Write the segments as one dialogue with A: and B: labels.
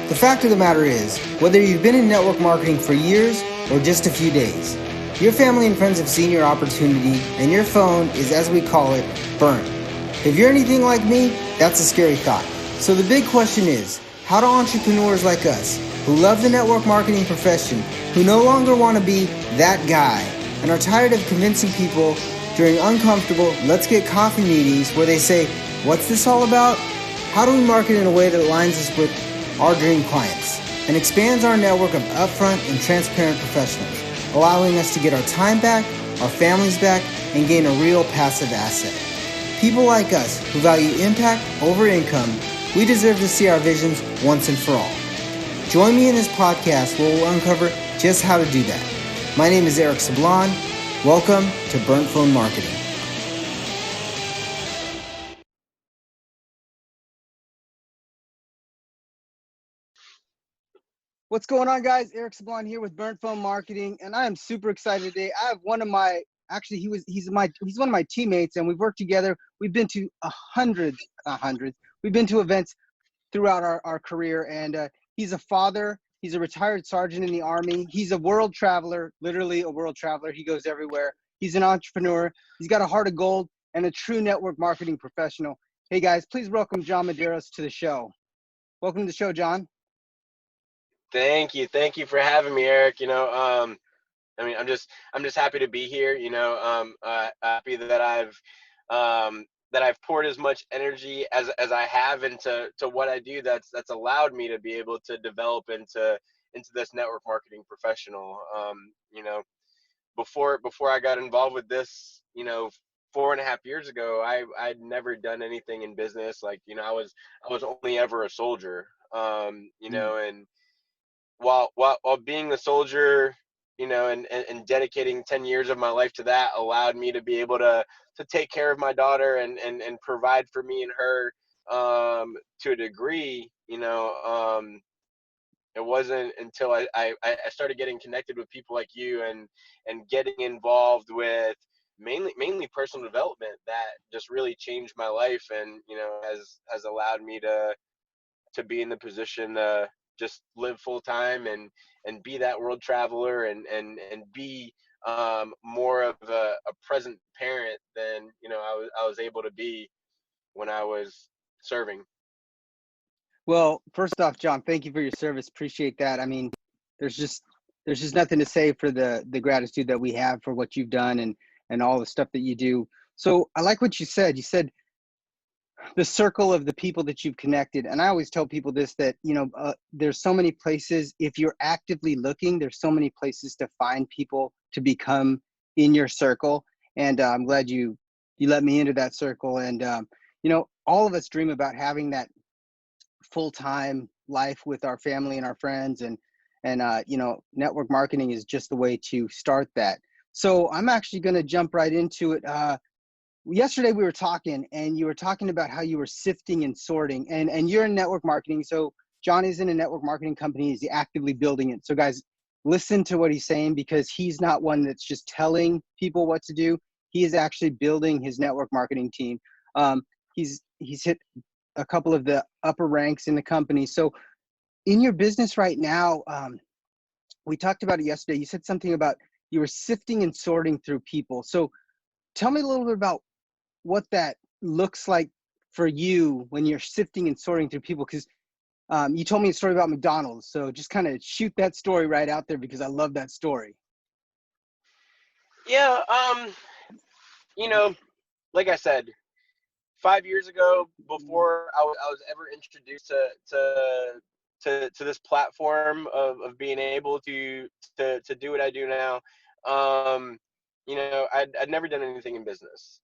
A: The fact of the matter is, whether you've been in network marketing for years or just a few days, your family and friends have seen your opportunity and your phone is, as we call it, burnt. If you're anything like me, that's a scary thought. So the big question is, how do entrepreneurs like us, who love the network marketing profession, who no longer want to be that guy, and are tired of convincing people during uncomfortable let's get coffee meetings where they say, what's this all about? How do we market in a way that aligns us with our dream clients and expands our network of upfront and transparent professionals, allowing us to get our time back, our families back, and gain a real passive asset? People like us who value impact over income, we deserve to see our visions once and for all. Join me in this podcast where we'll uncover just how to do that. My name is Eric Sablon. Welcome to Burnt Phone Marketing. What's going on, guys? Eric Sablon here with Burnt Phone Marketing, and I am super excited today. I have one of my he's one of my teammates, and we've worked together. We've been to hundreds. We've been to events throughout our career, and he's a father. He's a retired sergeant in the Army. He's a world traveler, literally a world traveler. He goes everywhere. He's an entrepreneur. He's got a heart of gold and a true network marketing professional. Hey, guys, please welcome Jon Medeiros to the show. Welcome to the show, Jon.
B: Thank you for having me, Eric. I'm just happy to be here. Happy that I've poured as much energy as I have into what I do. That's allowed me to be able to develop into this network marketing professional. Before I got involved with this, 4.5 years ago, I'd never done anything in business. I was only ever a soldier. And while being a soldier, and dedicating 10 years of my life to that allowed me to be able to take care of my daughter and provide for me and her to a degree. It wasn't until I started getting connected with people like you and getting involved with mainly personal development that just really changed my life, and has allowed me to be in the position to just live full time and be that world traveler and be more of a present parent than I was able to be when I was serving.
A: Well, first off, Jon, thank you for your service. Appreciate that. I mean, there's just nothing to say for the gratitude that we have for what you've done and all the stuff that you do. So I like what you said. You said the circle of the people that you've connected. And I always tell people this, that, there's so many places, if you're actively looking, there's so many places to find people to become in your circle. And I'm glad you let me into that circle. And, all of us dream about having that full-time life with our family and our friends. And network marketing is just the way to start that. So I'm actually going to jump right into it. Yesterday we were talking, and you were talking about how you were sifting and sorting, and you're in network marketing. So Jon is in a network marketing company. He's actively building it. So guys, listen to what he's saying, because he's not one that's just telling people what to do. He is actually building his network marketing team. He's hit a couple of the upper ranks in the company. So in your business right now, we talked about it yesterday. You said something about you were sifting and sorting through people. So tell me a little bit about what that looks like for you when you're sifting and sorting through people, because you told me a story about McDonald's. So just kind of shoot that story right out there, because I love that story.
B: Yeah, like I said, 5 years ago, before I was ever introduced to this platform of being able to do what I do now, I'd never done anything in business.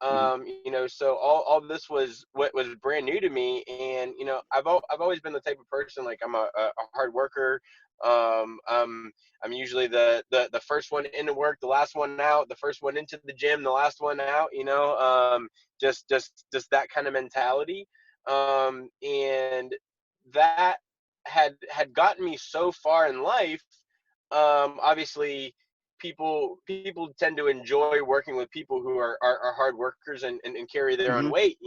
B: So all this was what was brand new to me, and I've always been the type of person, like, I'm a hard worker. I'm usually the first one into work, the last one out, the first one into the gym, the last one out. Just that kind of mentality, and that had gotten me so far in life. Obviously, people tend to enjoy working with people who are hard workers and carry their own weight.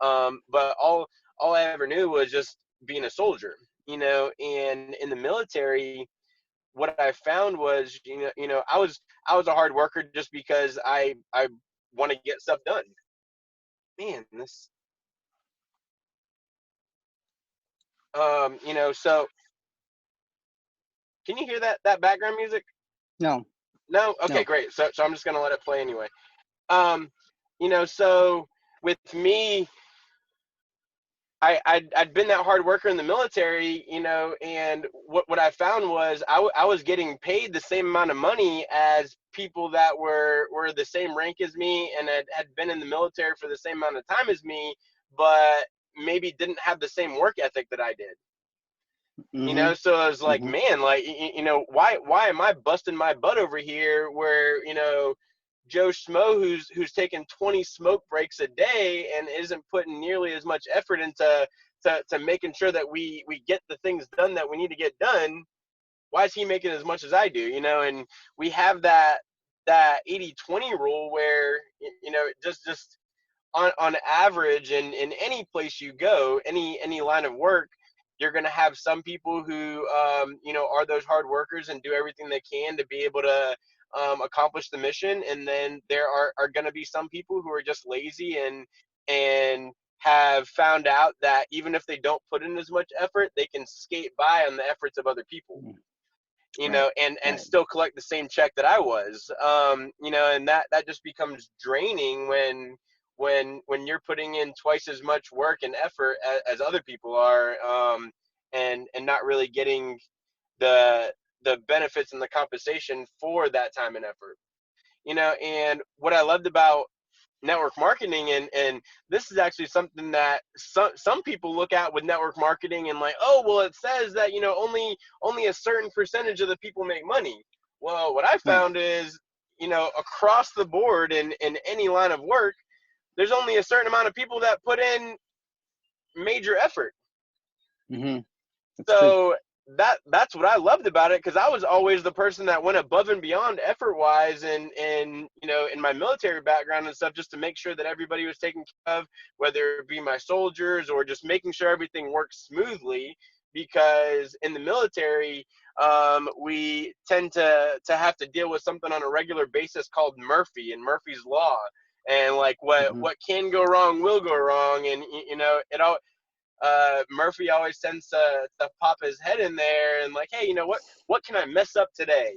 B: But all I ever knew was just being a soldier. and in the military, what I found was, I was a hard worker just because I want to get stuff done. Man, this, so can you hear that background music?
A: No,
B: No? Okay,
A: no.
B: great. So I'm just gonna let it play anyway. Um, so with me, I'd been that hard worker in the military, and what I found was I was getting paid the same amount of money as people that were the same rank as me and had been in the military for the same amount of time as me, but maybe didn't have the same work ethic that I did.
A: Mm-hmm.
B: So I was like,
A: Mm-hmm.
B: man, like, why am I busting my butt over here where, Joe Schmo who's taking 20 smoke breaks a day and isn't putting nearly as much effort into to making sure that we get the things done that we need to get done. Why is he making as much as I do? And we have that 80-20 rule where, just on average, in any place you go, any line of work, you're going to have some people who are those hard workers and do everything they can to be able to accomplish the mission, and then there are going to be some people who are just lazy and have found out that even if they don't put in as much effort, they can skate by on the efforts of other people,
A: Right.
B: and
A: Right.
B: still collect the same check that I was. And that just becomes draining when you're putting in twice as much work and effort as other people are, and not really getting the benefits and the compensation for that time and effort. And what I loved about network marketing, and this is actually something that some people look at with network marketing and like, oh well, it says that only a certain percentage of the people make money. Well, what I
A: Right.
B: found is, across the board in any line of work, there's only a certain amount of people that put in major effort.
A: Mm-hmm. That's true.
B: So that's what I loved about it, because I was always the person that went above and beyond effort wise, and in my military background and stuff, just to make sure that everybody was taken care of, whether it be my soldiers or just making sure everything works smoothly. Because in the military, we tend to have to deal with something on a regular basis called Murphy and Murphy's law, and like
A: Mm-hmm.
B: what can go wrong will go wrong, and it all Murphy always tends to pop his head in there and like, hey, what can I mess up today?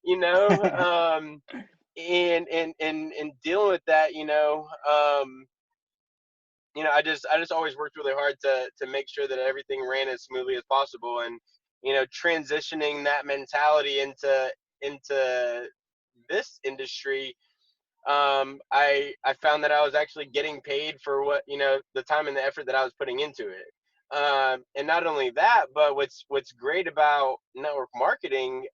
B: you know, um, and dealing with that, I just always worked really hard to make sure that everything ran as smoothly as possible, and transitioning that mentality into this industry, I found that I was actually getting paid for what the time and the effort that I was putting into it. And not only that, but what's great about network marketing,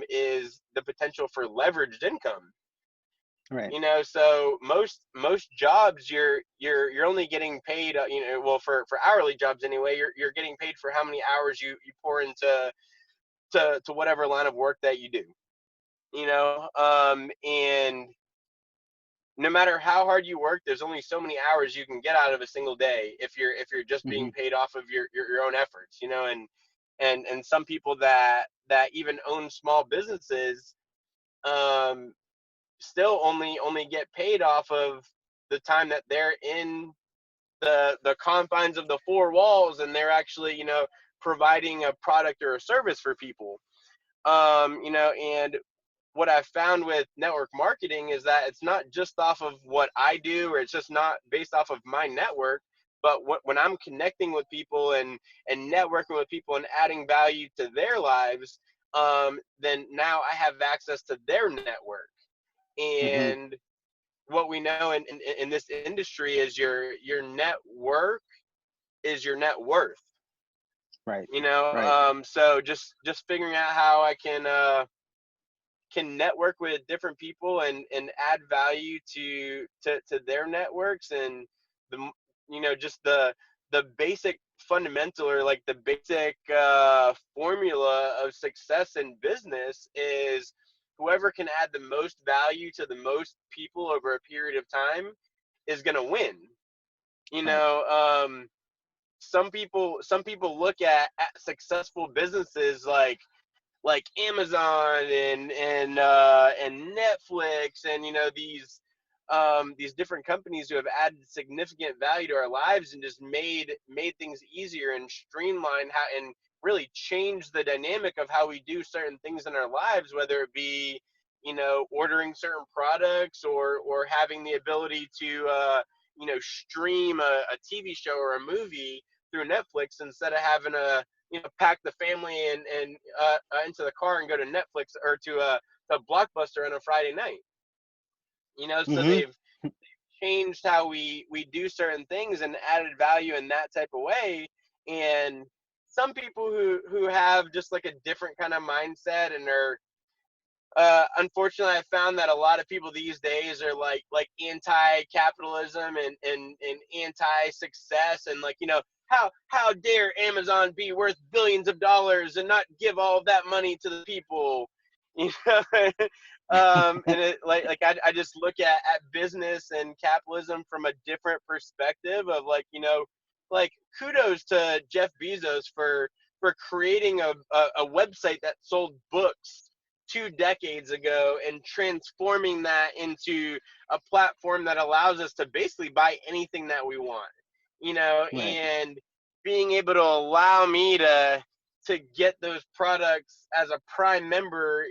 B: is the potential for leveraged income.
A: Right.
B: So most jobs, you're only getting paid, well, for hourly jobs anyway, you're getting paid for how many hours you pour into to whatever line of work that you do. And no matter how hard you work, there's only so many hours you can get out of a single day if you're just
A: Mm-hmm.
B: being paid off of your own efforts, and some people that even own small businesses, um, still only get paid off of the time that they're in the confines of the four walls, and they're actually providing a product or a service for people. And what I've found with network marketing is that it's not just off of what I do, or it's just not based off of my network, but when I'm connecting with people and networking with people and adding value to their lives, then now I have access to their network.
A: Mm-hmm.
B: And what we know in this industry is your network is your net worth.
A: Right. Right.
B: So just figuring out how I can network with different people and add value to their networks, and the just the basic fundamental, or like the basic formula of success in business is whoever can add the most value to the most people over a period of time is going to win. you
A: Right.
B: know um some people look at successful businesses like Amazon and Netflix, and these different companies who have added significant value to our lives and just made things easier and streamlined how and really changed the dynamic of how we do certain things in our lives, whether it be ordering certain products or having the ability to stream a TV show or a movie through Netflix instead of having to pack the family and into the car and go to Netflix or to Blockbuster on a Friday night. So
A: Hmm.
B: they've changed how we do certain things and added value in that type of way. And some people who have just like a different kind of mindset and are unfortunately, I found that a lot of people these days are like anti-capitalism and anti-success, and how dare Amazon be worth billions of dollars and not give all of that money to the people, you know? And it I just look at business and capitalism from a different perspective of like kudos to Jeff Bezos for creating a website that sold books 2 decades ago and transforming that into a platform that allows us to basically buy anything that we want,
A: Right.
B: and being able to allow me to get those products as a Prime member,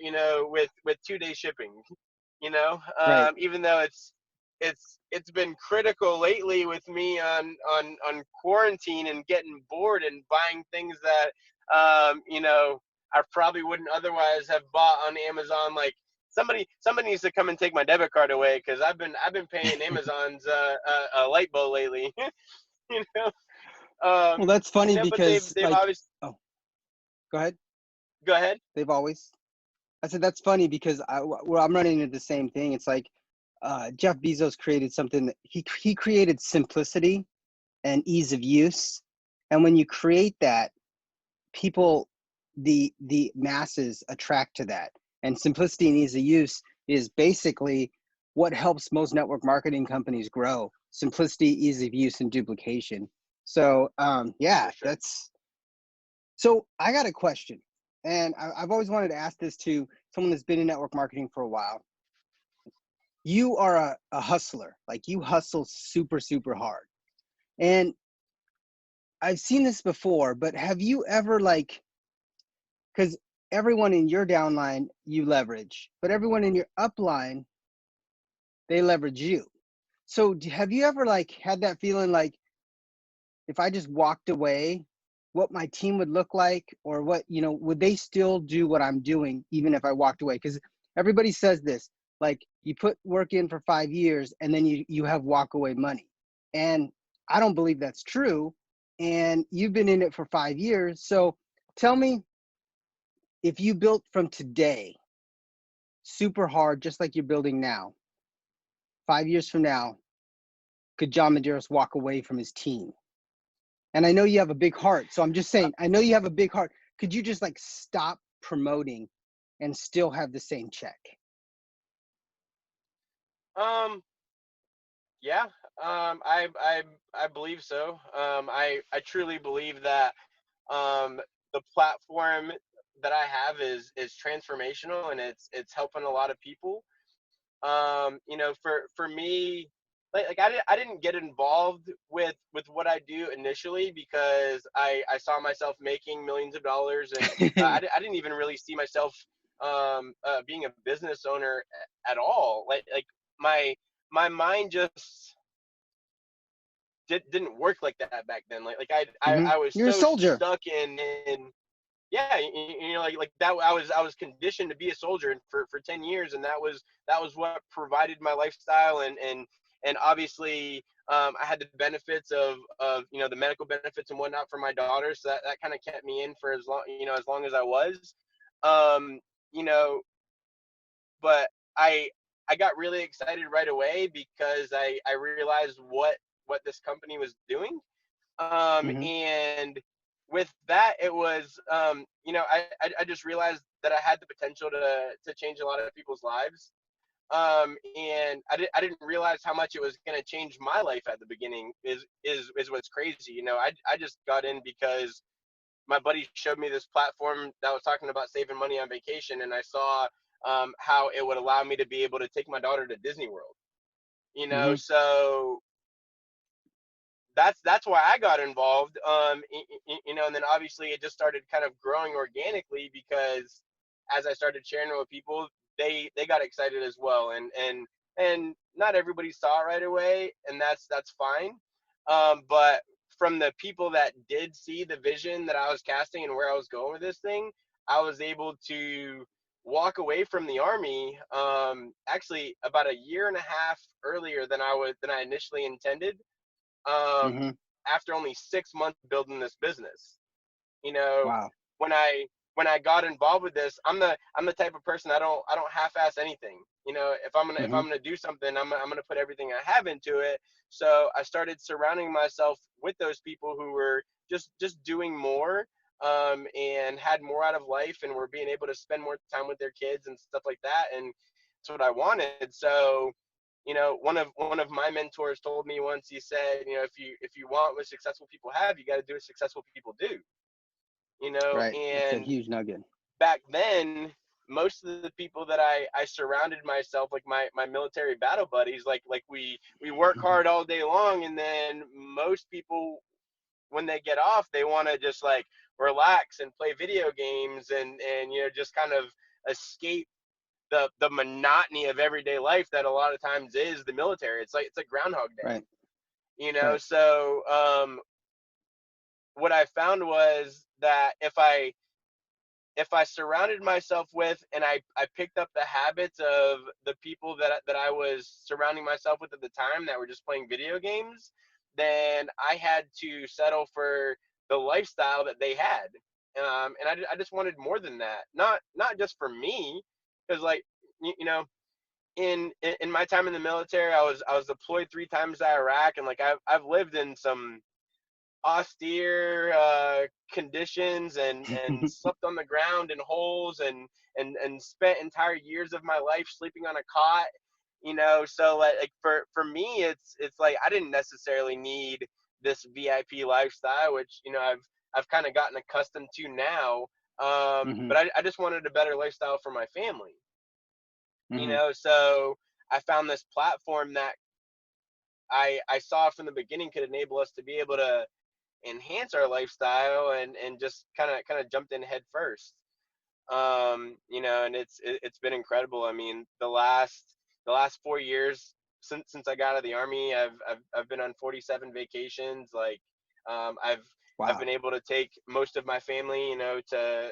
B: with 2-day shipping,
A: Right.
B: even though it's been critical lately with me on quarantine and getting bored and buying things that I probably wouldn't otherwise have bought on Amazon. Like somebody needs to come and take my debit card away because I've been paying Amazon's light bill lately. you know,
A: Well, that's funny
B: but they've
A: because
B: they've
A: like,
B: always
A: oh, go ahead.
B: go ahead.
A: They've always. I said that's funny because well, I'm running into the same thing. It's like Jeff Bezos created something that he created simplicity and ease of use, and when you create that, people, the masses attract to that, and simplicity and ease of use is basically what helps most network marketing companies grow: simplicity, ease of use, and duplication. So yeah,
B: For sure.
A: that's so. I got a question, and I've always wanted to ask this to someone that's been in network marketing for a while. You are a hustler, like you hustle super, super hard. And I've seen this before, but have you ever like, because everyone in your downline you leverage, but everyone in your upline, they leverage you. So have you ever like had that feeling like if I just walked away, what my team would look like, or what, would they still do what I'm doing even if I walked away? Because everybody says this, like you put work in for 5 years and then you have walk away money. And I don't believe that's true. And you've been in it for 5 years. So tell me, if you built from today super hard, just like you're building now, 5 years from now, could Jon Medeiros walk away from his team? And I know you have a big heart. So I'm just saying, I know you have a big heart. Could you just like stop promoting and still have the same check?
B: Um, yeah, I believe so. I truly believe that the platform that I have is transformational and it's helping a lot of people. For me, I didn't get involved with what I do initially because I saw myself making millions of dollars, and I didn't even really see myself being a business owner at all. Like my my mind just didn't work like that back then.
A: Hmm.
B: I was
A: You're a
B: so
A: soldier.
B: stuck in yeah, like that. I was conditioned to be a soldier for 10 years, and that was what provided my lifestyle, and obviously I had the benefits of the medical benefits and whatnot for my daughter, so that kind of kept me in for as long as I was. um you know but I got really excited right away because I realized what this company was doing.
A: Hmm.
B: And with that, it was I just realized that I had the potential to change a lot of people's lives. And I didn't realize how much it was going to change my life at the beginning is what's crazy. I just got in because my buddy showed me this platform that was talking about saving money on vacation, and I saw how it would allow me to be able to take my daughter to Disney World.
A: Mm-hmm.
B: So that's why I got involved. And then obviously it just started kind of growing organically because as I started sharing it with people, they got excited as well, and not everybody saw it right away, and that's fine. But from the people that did see the vision that I was casting and where I was going with this thing, I was able to walk away from the army actually about a year and a half earlier than I initially intended, um,
A: Mm-hmm.
B: after only 6 months building this business. You know,
A: Wow.
B: when I got involved with this, I'm the type of person I don't half-ass anything. If
A: Mm-hmm.
B: I'm gonna do something, I'm gonna put everything I have into it. So I started surrounding myself with those people who were just doing more, and had more out of life, and were being able to spend more time with their kids and stuff like that. And it's what I wanted. So one of my mentors told me once. He said, if you want what successful people have, you got to do what successful people do.
A: Right. That's a
B: And
A: huge nugget.
B: back then, most of the people that I surrounded myself, like my military battle buddies, like we work hard all day long, and then most people, when they get off, they want to just like relax and play video games, and just kind of escape the monotony of everyday life that a lot of times is the military. It's like Groundhog Day.
A: Right. Right.
B: So what I found was that if I surrounded myself with, and I picked up the habits of the people that I was surrounding myself with at the time that were just playing video games, then I had to settle for the lifestyle that they had. And I just wanted more than that. Not just for me, because like in my time in the military, I was deployed 3 times to Iraq, and like I've lived in some austere conditions, and slept on the ground in holes, and spent entire years of my life sleeping on a cot. So like for me, it's like I didn't necessarily need this VIP lifestyle, which I've kind of gotten accustomed to now.
A: Mm-hmm.
B: But I just wanted a better lifestyle for my family.
A: Mm-hmm.
B: So I found this platform that I saw from the beginning could enable us to be able to enhance our lifestyle, and just kind of jumped in head first. And it's been incredible. I mean, the last 4 years since I got out of the army, I've been on 47 vacations. Like, I've
A: Wow.
B: been able to take most of my family, to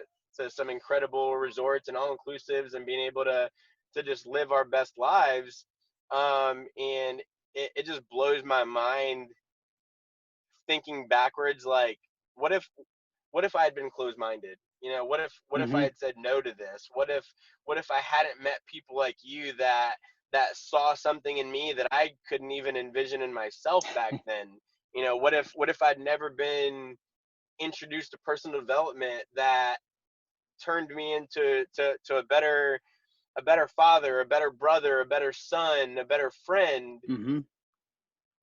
B: some incredible resorts and all inclusives, and being able to just live our best lives. And it just blows my mind thinking backwards. Like, what if what if I had been closed minded? What if I
A: Mm-hmm.
B: had said no to this? What if I hadn't met people like you that saw something in me that I couldn't even envision in myself back then? What if I'd never been introduced to personal development that turned me to a better father, a better brother, a better son, a better friend?
A: Mm-hmm.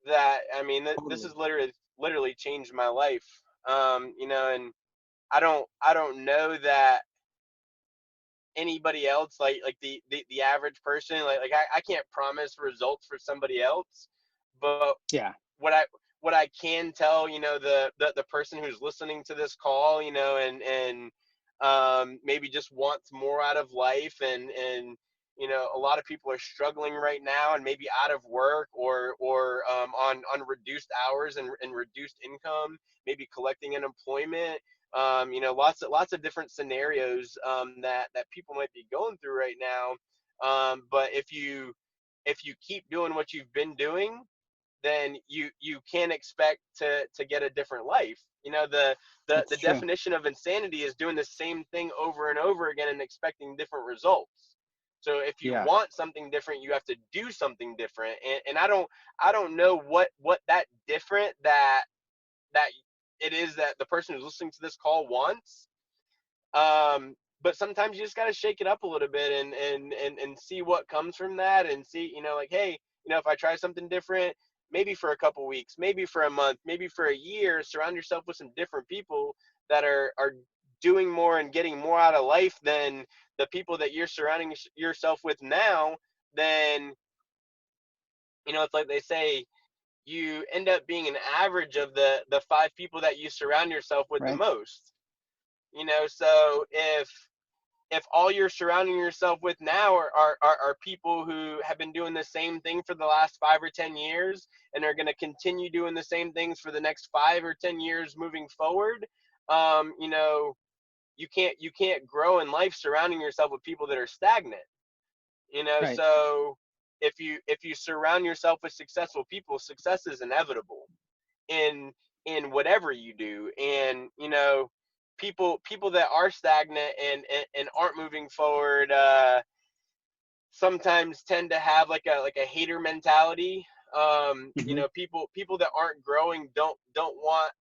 B: That, I mean, this
A: Totally.
B: has literally changed my life. And I don't know that anybody else, like the average person, like I can't promise results for somebody else, but
A: Yeah.
B: what I can tell, the person who's listening to this call, and maybe just wants more out of life, and a lot of people are struggling right now, and maybe out of work, or on reduced hours, and reduced income, maybe collecting unemployment. Lots of different scenarios, that people might be going through right now. But if you keep doing what you've been doing, then you can expect to get a different life. The
A: It's true.
B: definition of insanity is doing the same thing over and over again and expecting different results. So if you
A: Yeah.
B: want something different, you have to do something different. And I don't know what that different that it is that the person who's listening to this call wants. but sometimes you just got to shake it up a little bit and see what comes from that, and see, like, hey, if I try something different, maybe for a couple weeks, maybe for a month, maybe for a year, surround yourself with some different people that are doing more and getting more out of life than the people that you're surrounding yourself with now. Then, it's like they say, you end up being an average of the five people that you surround yourself with the
A: Right.
B: most. So if all you're surrounding yourself with now are people who have been doing the same thing for the last 5 or 10 years, and are going to continue doing the same things for the next 5 or 10 years moving forward, you can't grow in life surrounding yourself with people that are stagnant.
A: Right.
B: So if you surround yourself with successful people, success is inevitable in whatever you do. And people that are stagnant and aren't moving forward, sometimes tend to have like a hater mentality.
A: Hmm.
B: People that aren't growing don't want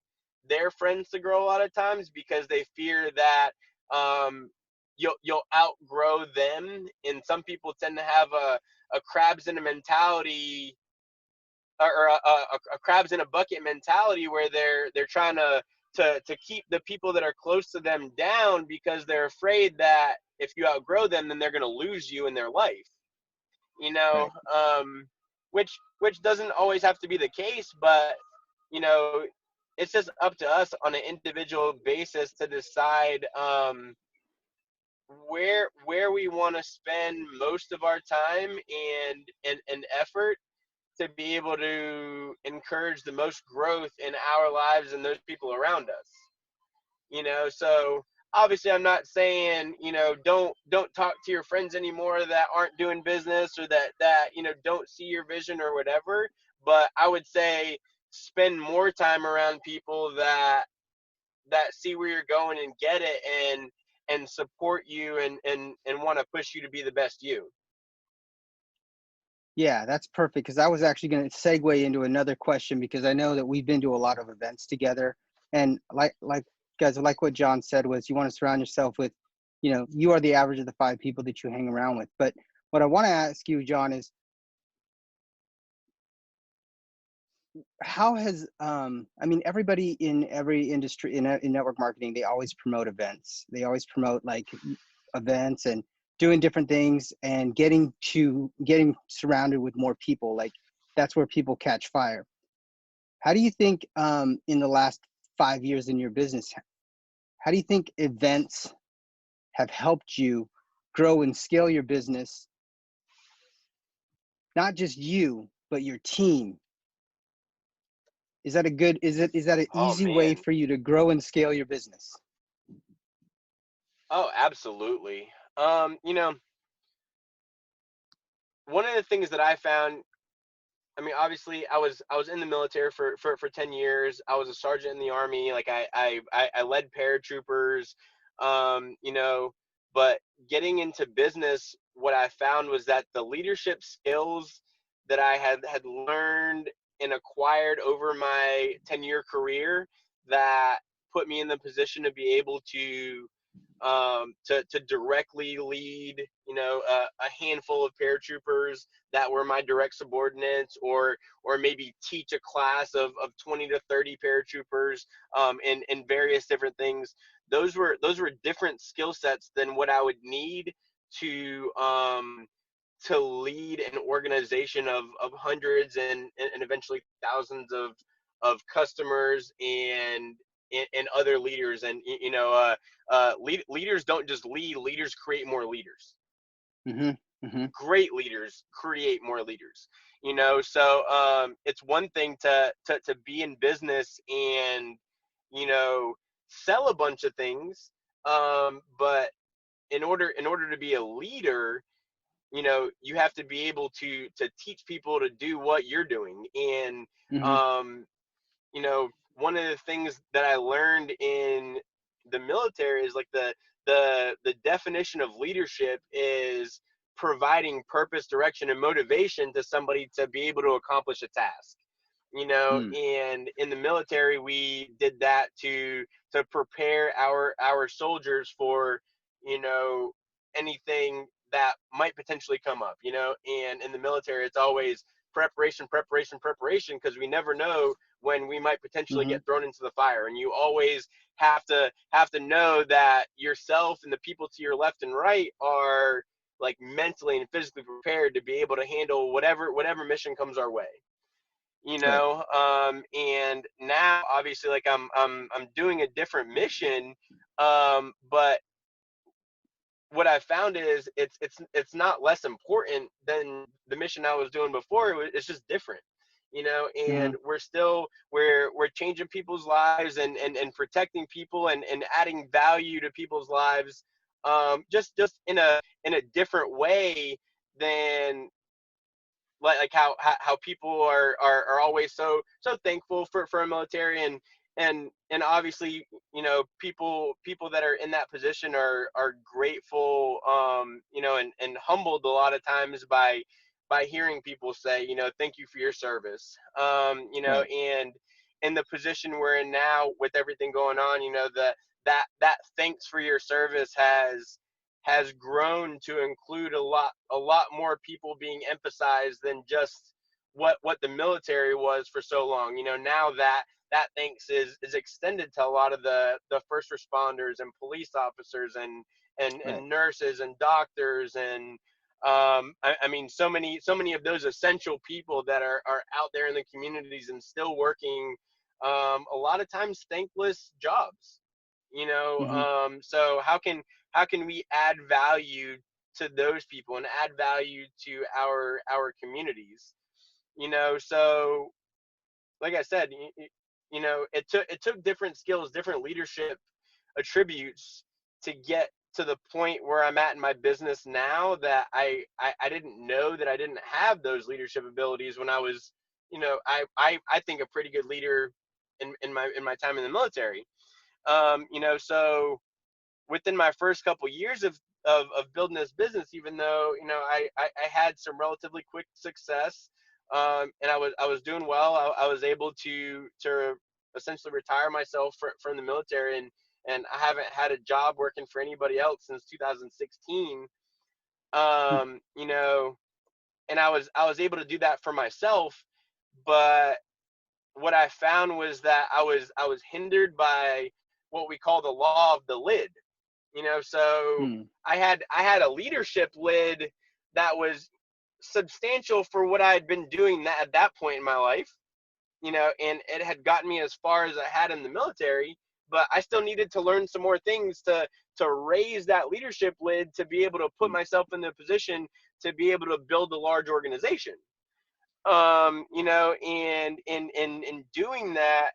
B: their friends to grow a lot of times, because they fear that um you'll outgrow them. And some people tend to have a crabs in a mentality, or a crabs in a bucket mentality, where they're trying to keep the people that are close to them down, because they're afraid that if you outgrow them, then they're going to lose you in their life. you know
A: Right.
B: um which doesn't always have to be the case, but you know it's just up to us on an individual basis to decide where we want to spend most of our time and effort, to be able to encourage the most growth in our lives and those people around us. So obviously I'm not saying, don't talk to your friends anymore that aren't doing business, or that don't see your vision or whatever. But I would say spend more time around people that see where you're going and get it, and support you, and want to push you to be the best you.
A: Yeah, that's perfect. Because I was actually going to segue into another question, because I know that we've been to a lot of events together, and like guys, like what John said was, you want to surround yourself with, you are the average of the five people that you hang around with. But what I want to ask you, John, is how has I mean, everybody in every industry in network marketing, they always promote events. They always promote like events and doing different things, and getting surrounded with more people. Like, that's where people catch fire. How do you think in the last 5 years in your business, how do you think events have helped you grow and scale your business? Not just you, but your team. Is that an
B: Oh
A: easy way
B: man.
A: for you to grow and scale your business?
B: Oh, absolutely. One of the things that I found, I mean, obviously, I was in the military for 10 years. I was a sergeant in the army. Like I led paratroopers. But getting into business, what I found was that the leadership skills that I had learned and acquired over my 10-year career, that put me in the position to be able to directly lead, a handful of paratroopers that were my direct subordinates, or maybe teach a class of 20 to 30 paratroopers, in various different things. Those were different skill sets than what I would need to lead an organization of hundreds and eventually thousands of customers and other leaders. And leaders don't just lead, leaders create more leaders.
A: Mm-hmm. Mm-hmm.
B: Great leaders create more leaders. So it's one thing to be in business and you know sell a bunch of things, but in order to be a leader, you have to be able to teach people to do what you're doing. And
A: Mm-hmm.
B: um one of the things that I learned in the military is, like, the definition of leadership is providing purpose, direction, and motivation to somebody to be able to accomplish a task.
A: Mm.
B: And in the military, we did that to prepare our soldiers for you know, anything that might potentially come up, you know. And in the military, it's always preparation, preparation, preparation, because we never know when we might potentially
A: Hmm.
B: get thrown into the fire. And you always have to know that yourself and the people to your left and right are like mentally and physically prepared to be able to handle whatever mission comes our way, you
A: Right.
B: know. And now obviously, like, I'm doing a different mission, but what I found is it's not less important than the mission I was doing before. It's just different, you know.
A: Hmm.
B: And we're changing people's lives, and protecting people, and adding value to people's lives, just in a different way than like how people are always so thankful for a military. And obviously, you know, people that are in that position are grateful, you know, and humbled a lot of times by hearing people say, you know, thank you for your service, you know.
A: Right.
B: And in the position we're in now with everything going on, you know, that thanks for your service has grown to include a lot more people being emphasized than just what the military was for so long. You know, now that thanks is extended to a lot of the first responders and police officers
A: Right.
B: and nurses and doctors, and I mean, so many of those essential people that are out there in the communities and still working, a lot of times thankless jobs, you know.
A: Hmm.
B: So how can we add value to those people and add value to our communities, you know? So like I said, you know, it took different skills, different leadership attributes to get to the point where I'm at in my business now, that I didn't know that I didn't have those leadership abilities when I was, you know, I think a pretty good leader in my time in the military. You know, so within my first couple years of building this business, even though, you know, I had some relatively quick success, and I was doing well, I was able to essentially retire myself from the military, and I haven't had a job working for anybody else since 2016. You know, and I was able to do that for myself, but what I found was that I was hindered by what we call the law of the lid, you know. So
A: Hmm.
B: I had a leadership lid that was substantial for what I had been doing at that point in my life, you know, and it had gotten me as far as I had in the military, but I still needed to learn some more things to raise that leadership lid, to be able to put myself in the position to be able to build a large organization. You know, and in doing that,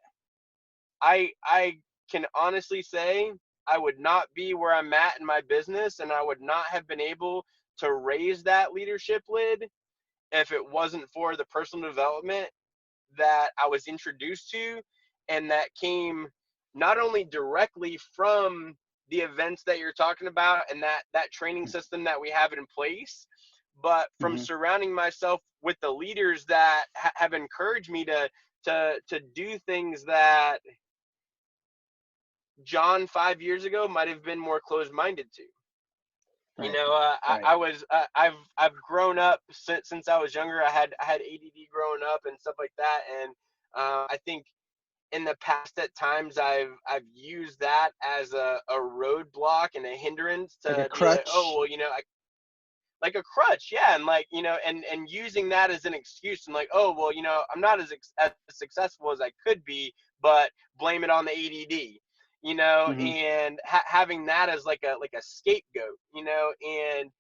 B: I can honestly say I would not be where I'm at in my business, and I would not have been able to raise that leadership lid if it wasn't for the personal development that I was introduced to, and that came not only directly from the events that you're talking about and that training system that we have in place, but from
A: Hmm.
B: surrounding myself with the leaders that have encouraged me to do things that John 5 years ago might have been more closed-minded to. You
A: Right.
B: know,
A: Right.
B: I've grown up since I was younger. I had ADD growing up and stuff like that, and I think in the past at times I've used that as a roadblock and a hindrance
A: Like a
B: to be like, oh
A: crutch.
B: well, you know, like a crutch, yeah. And like, you know, and using that as an excuse, and like, oh well, you know, I'm not as successful as I could be, but blame it on the ADD, you know.
A: Hmm.
B: And having that as like a scapegoat, you know. And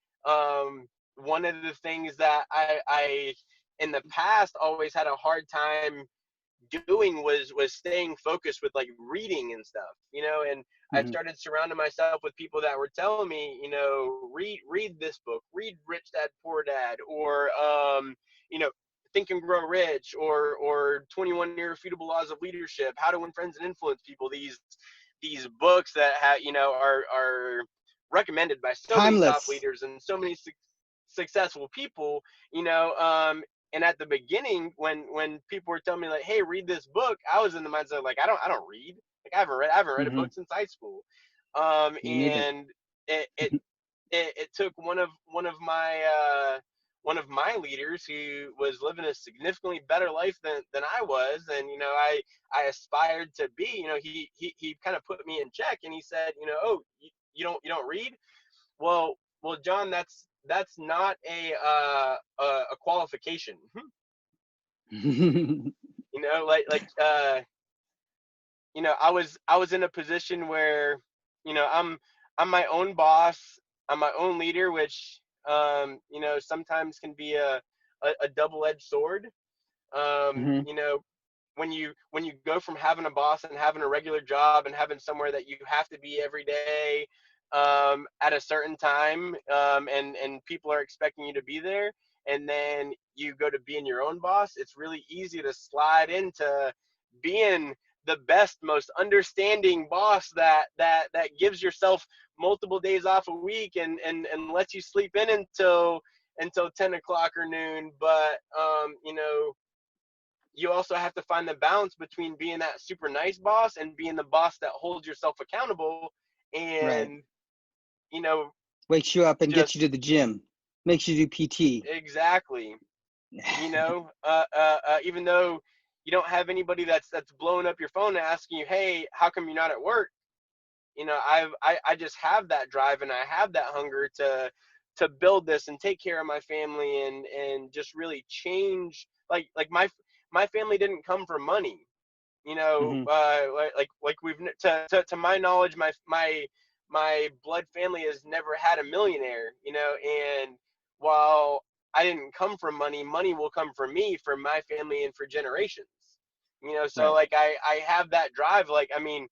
B: one of the things that I in the past always had a hard time doing was staying focused with like reading and stuff, you know. And I
A: Hmm.
B: started surrounding myself with people that were telling me, you know, read this book, read Rich Dad Poor Dad, or you know, Think and Grow Rich, or 21 Irrefutable Laws of Leadership, How to Win Friends and Influence People. These books that you know are recommended by so many top
A: Timeless.
B: leaders and so many successful people, you know. And at the beginning, when people were telling me like, hey, read this book, I was in the mindset like, I don't read, like I haven't read a
A: Hmm.
B: book since high school.
A: Me neither.
B: And it it it took one of my leaders who was living a significantly better life than I was, and I aspired to be. He kind of put me in check, and he said, oh, you don't read? Well, John, that's not a qualification. I was in a position where, I'm my own boss, I'm my own leader, which sometimes can be a double-edged sword.
A: Hmm.
B: When you go from having a boss and having a regular job and having somewhere that you have to be every day, at a certain time, and people are expecting you to be there, and then you go to being your own boss, it's really easy to slide into being the best, most understanding boss that gives yourself multiple days off a week, and lets you sleep in until 10 o'clock or noon. But you also have to find the balance between being that super nice boss and being the boss that holds yourself accountable,
A: Right.
B: and you know
A: Wakes you up and gets you
B: just
A: to the gym, makes you do PT.
B: exactly. Even though you don't have anybody that's blowing up your phone and asking you, hey, how come you're not at work? I just have that drive, and I have that hunger to build this and take care of my family, and just really change. Like my family didn't come from money.
A: Hmm.
B: Like we've to my knowledge, my blood family has never had a millionaire. And while I didn't come from money, money will come from me, for my family, and for generations. So
A: Right.
B: like I have that drive. Like, I mean,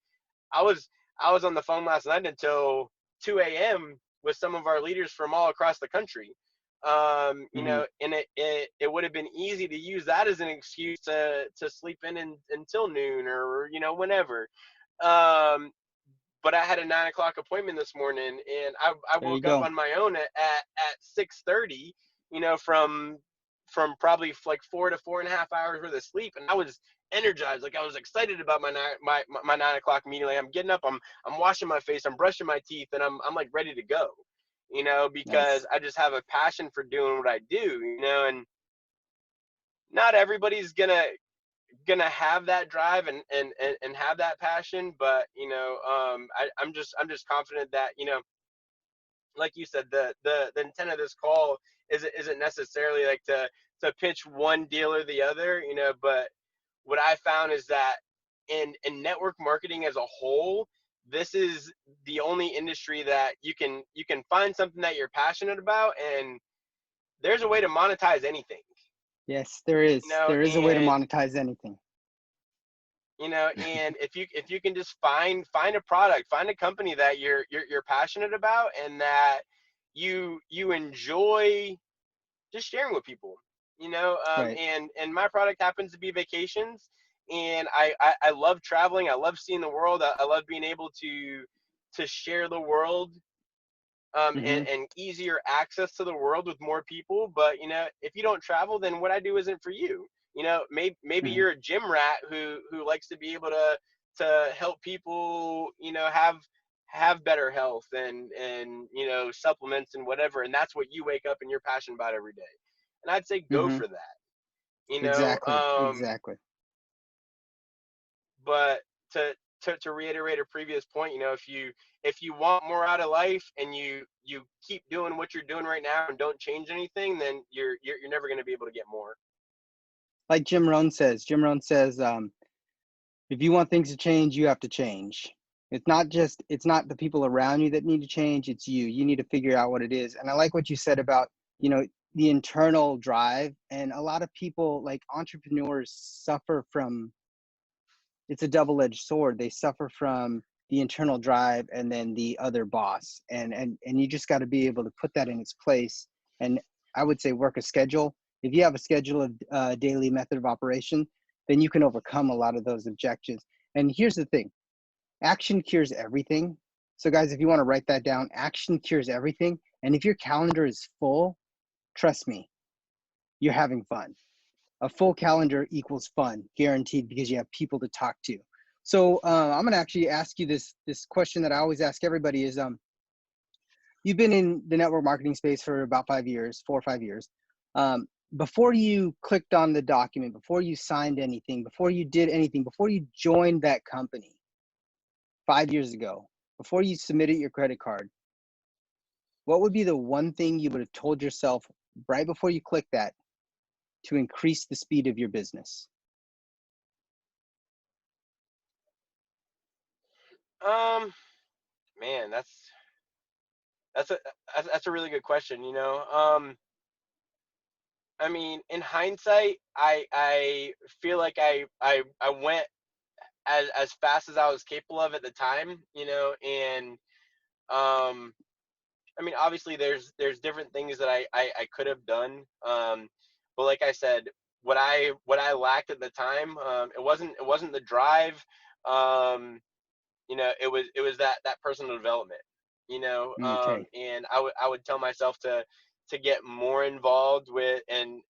B: I was I was on the phone last night until 2 a.m. with some of our leaders from all across the country.
A: Hmm.
B: And it would have been easy to use that as an excuse to sleep until noon, or whenever. Um, but I had a 9 o'clock appointment this morning, and I
A: There you
B: woke up
A: go.
B: on my own at 6:30. From probably like 4 to 4.5 hours worth of sleep, and I was energized. Like, I was excited about my 9 o'clock meeting. Like, I'm getting up, I'm washing my face, I'm brushing my teeth, and I'm like ready to go. Because
A: Nice.
B: I just have a passion for doing what I do. And not everybody's gonna have that drive and have that passion, but I'm just confident that, like you said, the intent of this call isn't necessarily like to pitch one deal or the other, but what I found is that in network marketing as a whole, this is the only industry that you can find something that you're passionate about, and there's a way to monetize anything.
A: Yes, there
B: you
A: is.
B: know
A: There is a way to
B: and
A: monetize anything.
B: and if you can just find a product, find a company that you're passionate about, and that you enjoy just sharing with people.
A: Right.
B: And my product happens to be vacations, and I love traveling, I love seeing the world, I love being able to share the world,
A: Hmm.
B: and easier access to the world with more people. But if you don't travel, then what I do isn't for you. Maybe
A: Hmm.
B: you're a gym rat who likes to be able to help people, have better health, and supplements and whatever, and that's what you wake up and you're passionate about every day. And I'd say go
A: Hmm.
B: for that. you know
A: Exactly.
B: um
A: Exactly.
B: but to reiterate a previous point, if you want more out of life, and you keep doing what you're doing right now and don't change anything, then you're never going to be able to get more.
A: Like Jim Rohn says. Jim Rohn says, if you want things to change, you have to change. It's not the people around you that need to change. It's you. You need to figure out what it is. And I like what you said about, you know, the internal drive. And a lot of people, like entrepreneurs, suffer from, it's a double-edged sword. They suffer from the internal drive and then the other boss. And you just got to be able to put that in its place. And I would say work a schedule. If you have a schedule of daily method of operation, then you can overcome a lot of those objections. And here's the thing: action cures everything. So, guys, if you want to write that down, action cures everything. And if your calendar is full, trust me, you're having fun. A full calendar equals fun, guaranteed, because you have people to talk to. So I'm going to actually ask you this question that I always ask everybody is, you've been in the network marketing space for about 5 years, 4 or 5 years. Before you clicked on the document, before you signed anything, before you did anything, before you joined that company 5 years ago, before you submitted your credit card, what would be the one thing you would have told yourself right before you click that to increase the speed of your business?
B: Man, that's a that's a really good question. I mean, in hindsight, I feel like I went as fast as I was capable of at the time. And I mean, obviously, there's different things that I could have done. But like I said, what I lacked at the time, it wasn't the drive. Um, it was that personal development.
A: Okay.
B: And I would tell myself to get more involved with and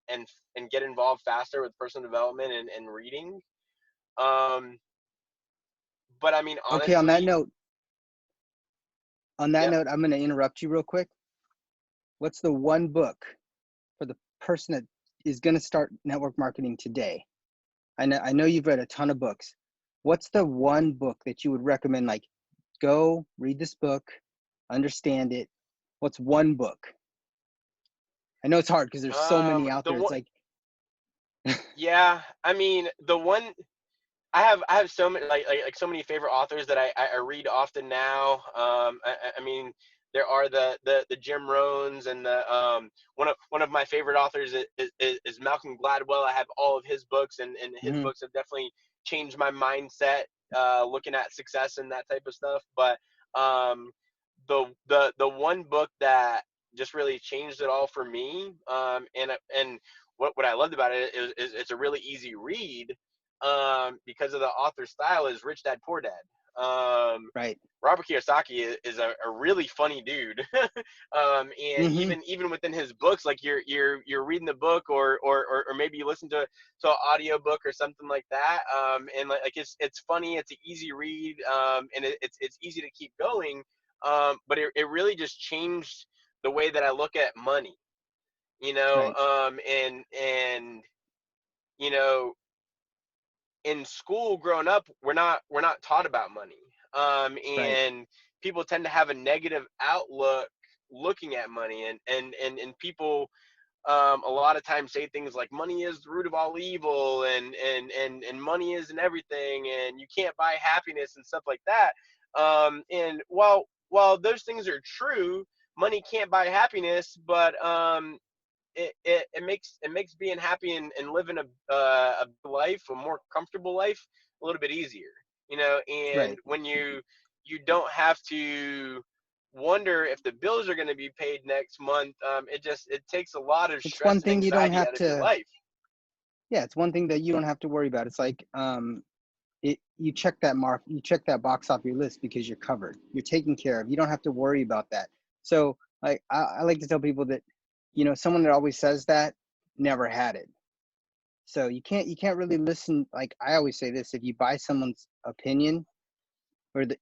B: and get involved faster with personal development and reading. Um, but I mean,
A: Okay,
B: honestly,
A: on that
B: yep.
A: note, I'm going to interrupt you real quick. What's the one book for the person that is going to start network marketing today? I know you've read a ton of books. What's the one book that you would recommend? Like, go read this book, understand it. What's one book? I know it's hard because there's so many out
B: The
A: there. It's
B: one,
A: like,
B: yeah. I mean, the one I have so many like so many favorite authors that I read often now. I mean, there are the Jim Rohns and the one of my favorite authors is Malcolm Gladwell. I have all of his books, and his
A: mhm,
B: books have definitely changed my mindset, looking at success and that type of stuff. But um, the one book that just really changed it all for me, and what I loved about it is it's a really easy read, because of the author's style, is Rich Dad Poor Dad. Um,
A: right.
B: Robert Kiyosaki is a really funny dude. And
A: Hmm.
B: even within his books, like you're reading the book, or maybe you listen to an audio book or something like that. And like it's funny, it's an easy read, and it's easy to keep going. But it really just changed the way that I look at money.
A: Right.
B: And you know in school growing up, we're not taught about money.
A: Right.
B: And people tend to have a negative outlook looking at money, and people, a lot of times, say things like money is the root of all evil, and money isn't everything, and you can't buy happiness and stuff like that. And while those things are true, money can't buy happiness, but it makes being happy and living a life, a more comfortable life, a little bit easier. And
A: Right.
B: when you don't have to wonder if the bills are going to be paid next month, it takes a lot of
A: It's
B: stress
A: one
B: and
A: thing you don't
B: anxiety
A: have
B: out of your
A: to,
B: life.
A: yeah, it's one thing that you don't have to worry about. It's like, you check that mark, you check that box off your list because you're covered. You're taken care of. You don't have to worry about that. So like, I like to tell people that, someone that always says that never had it. So you can't really listen. Like I always say this, if you buy someone's opinion,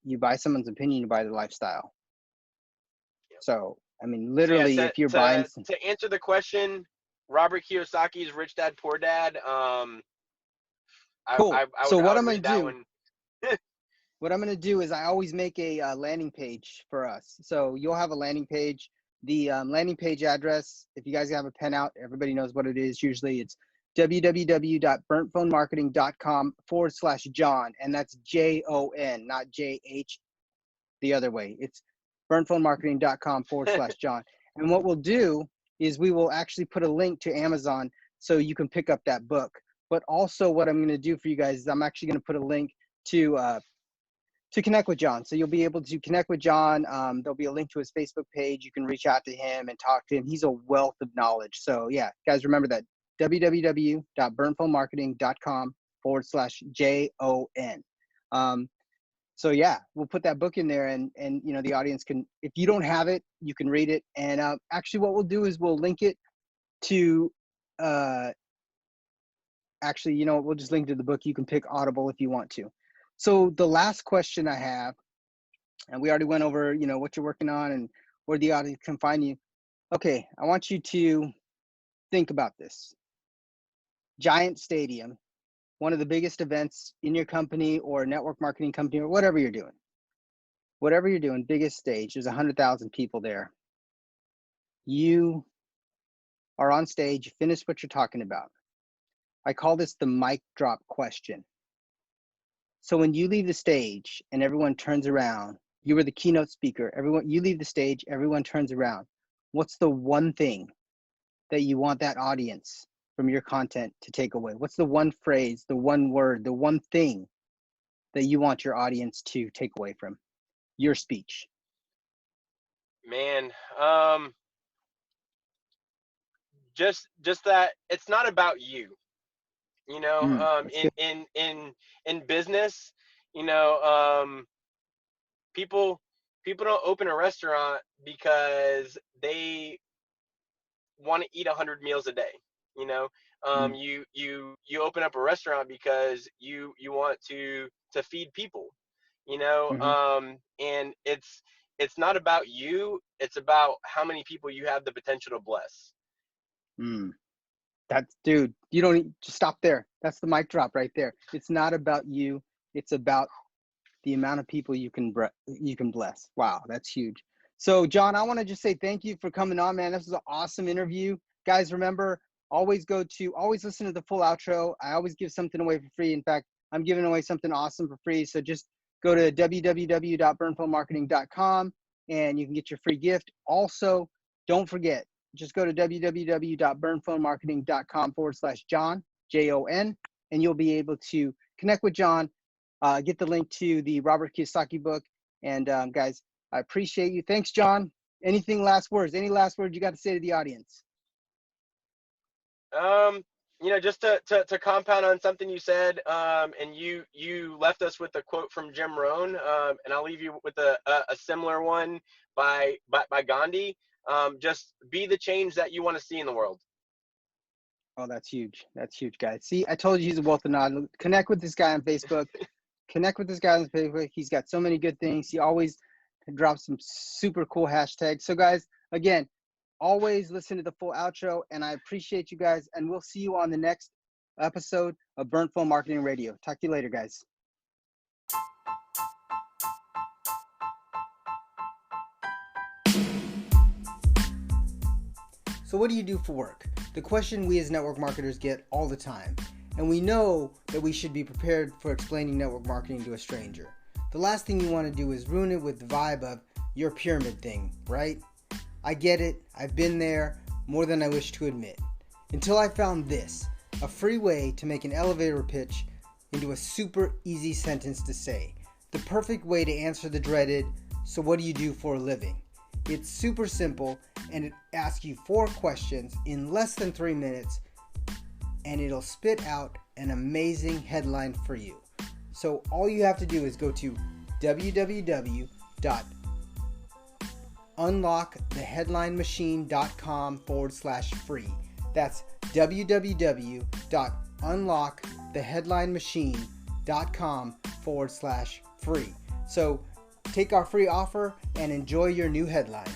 A: you buy someone's opinion, you buy the lifestyle. So, I mean,
B: So yeah,
A: literally,
B: to
A: if you're buying
B: to
A: some,
B: to answer the question, Robert Kiyosaki's Rich Dad Poor Dad. I
A: cool.
B: I, I would
A: So
B: I
A: what
B: would
A: I'm going
B: read
A: to
B: that
A: do,
B: one.
A: is I always make a landing page for us. So you'll have a landing page. The landing page address, if you guys have a pen out, everybody knows what it is. Usually it's www.burntphonemarketing.com/Jon. And that's Jon, not JH the other way. It's burntphonemarketing.com/Jon. And what we'll do is we will actually put a link to Amazon so you can pick up that book. But also what I'm going to do for you guys is I'm actually going to put a link to connect with Jon. So you'll be able to connect with Jon. There'll be a link to his Facebook page. You can reach out to him and talk to him. He's a wealth of knowledge. So yeah, guys, remember that www.burnphonemarketing.com/JON. So yeah, we'll put that book in there, and the audience can, if you don't have it, you can read it. And actually what we'll do is we'll link it to, uh, actually, we'll just link to the book. You can pick Audible if you want to. So the last question I have, and we already went over, what you're working on and where the audience can find you. Okay, I want you to think about this. Giant stadium, one of the biggest events in your company or network marketing company or whatever you're doing. Whatever you're doing, biggest stage, there's 100,000 people there. You are on stage, you finish what you're talking about. I call this the mic drop question. So when you leave the stage and everyone turns around, you were the keynote speaker, you leave the stage, everyone turns around. What's the one thing that you want that audience from your content to take away? What's the one phrase, the one word, the one thing that you want your audience to take away from your speech?
B: Man, just that it's not about you.
A: That's good.
B: In business, people don't open a restaurant because they want to eat 100 meals a day. You know,
A: Mm,
B: you open up a restaurant because you want to feed people.
A: mhm,
B: And it's not about you. It's about how many people you have the potential to bless.
A: mm. That's, dude, you don't need to stop there. That's the mic drop right there. It's not about you. It's about the amount of people you can bless. Wow, that's huge. So Jon, I want to just say thank you for coming on, man. This was an awesome interview. Guys, remember, always listen to the full outro. I always give something away for free. In fact, I'm giving away something awesome for free. So just go to www.burnfilmmarketing.com and you can get your free gift. Also, don't forget, just go to www.burnfilmmarketing.com/Jon, Jon, and you'll be able to connect with Jon. Get the link to the Robert Kiyosaki book. And guys, I appreciate you. Thanks, Jon. Any last words you got to say to the audience?
B: Just to compound on something you said, and you left us with a quote from Jim Rohn, and I'll leave you with a similar one by Gandhi. Just be the change that you want to see in the world.
A: Oh, that's huge. That's huge, guys. See, I told you he's a wealth of knowledge. Connect with this guy on Facebook. He's got so many good things. He always drops some super cool hashtags. So guys, again, always listen to the full outro, and I appreciate you guys, and we'll see you on the next episode of Burnt Film Marketing Radio. Talk to you later, guys. So what do you do for work? The question we as network marketers get all the time. And we know that we should be prepared for explaining network marketing to a stranger. The last thing you want to do is ruin it with the vibe of your pyramid thing, right? I get it. I've been there more than I wish to admit. Until I found this, a free way to make an elevator pitch into a super easy sentence to say. The perfect way to answer the dreaded, so what do you do for a living? It's super simple, and it asks you 4 questions in less than 3 minutes, and it'll spit out an amazing headline for you. So all you have to do is go to www.unlocktheheadlinemachine.com/free. That's www.unlocktheheadlinemachine.com/free. So take our free offer and enjoy your new headline.